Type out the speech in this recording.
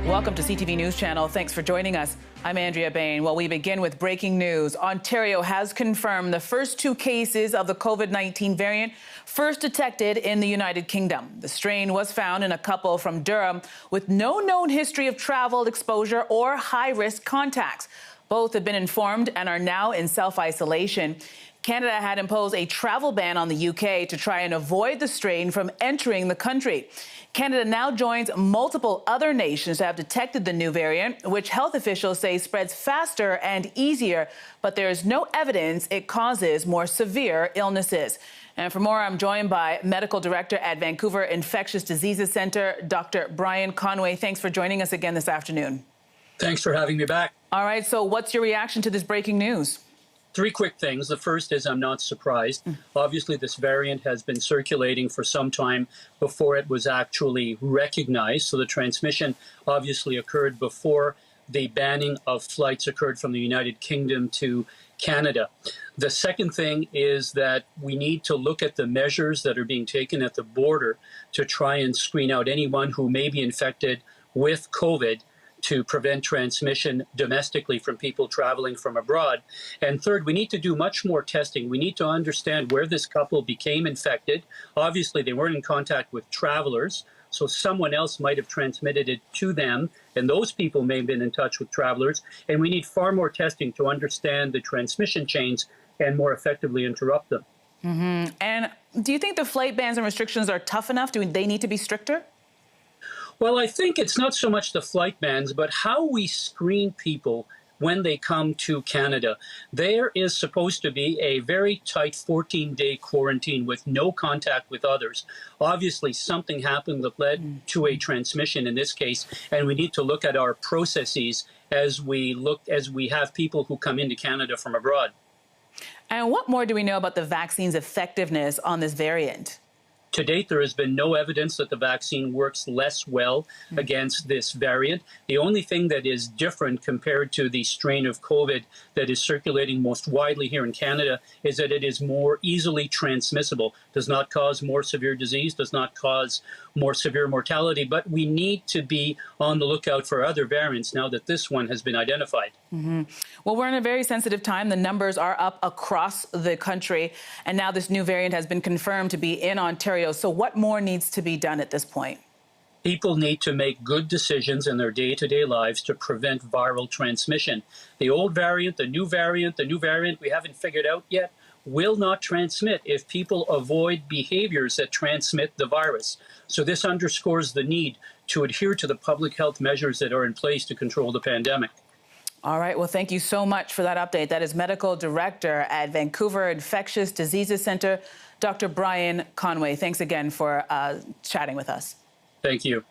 Welcome to CTV News Channel. Thanks for joining us. I'm Andrea Bain. Well, we begin with breaking news. Ontario has confirmed the first 2 cases of the COVID-19 variant first detected in the United Kingdom. The strain was found in a couple from Durham with no known history of travel exposure or high-risk contacts. Both have been informed and are now in self-isolation. Canada had imposed a travel ban on the UK to try and avoid the strain from entering the country. Canada now joins multiple other nations that have detected the new variant, which health officials say spreads faster and easier, but there is no evidence it causes more severe illnesses. And for more, I'm joined by Medical Director at Vancouver Infectious Diseases Centre, Dr. Brian Conway. Thanks for joining us again this afternoon. Thanks for having me back. All right, so what's your reaction to this breaking news? 3 quick things. The first is I'm not surprised. Obviously, this variant has been circulating for some time before it was actually recognized. So the transmission obviously occurred before the banning of flights occurred from the United Kingdom to Canada. The second thing is that we need to look at the measures that are being taken at the border to try and screen out anyone who may be infected with COVID to prevent transmission domestically from people traveling from abroad. And third, we need to do much more testing. We need to understand where this couple became infected. Obviously, they weren't in contact with travelers, so someone else might have transmitted it to them, and those people may have been in touch with travelers. And we need far more testing to understand the transmission chains and more effectively interrupt them. And do you think the flight bans and restrictions are tough enough? Do they need to be stricter? Well, I think it's not so much the flight bans, but how we screen people when they come to Canada. There is supposed to be a very tight 14-day quarantine with no contact with others. Obviously, something happened that led to a transmission in this case, and we need to look at our processes as we have people who come into Canada from abroad. And what more do we know about the vaccine's effectiveness on this variant? To date, there has been no evidence that the vaccine works less well against this variant. The only thing that is different compared to the strain of COVID that is circulating most widely here in Canada is that it is more easily transmissible, does not cause more severe disease, does not cause more severe mortality. But we need to be on the lookout for other variants now that this one has been identified. Well, we're in a very sensitive time. The numbers are up across the country, and now this new variant has been confirmed to be in Ontario. So what more needs to be done at this point? People need to make good decisions in their day-to-day lives to prevent viral transmission. The old variant, the new variant we haven't figured out yet, will not transmit if people avoid behaviors that transmit the virus. So this underscores the need to adhere to the public health measures that are in place to control the pandemic. All right. Well, thank you so much for that update. That is Medical Director at Vancouver Infectious Diseases Centre, Dr. Brian Conway. Thanks again for chatting with us. Thank you.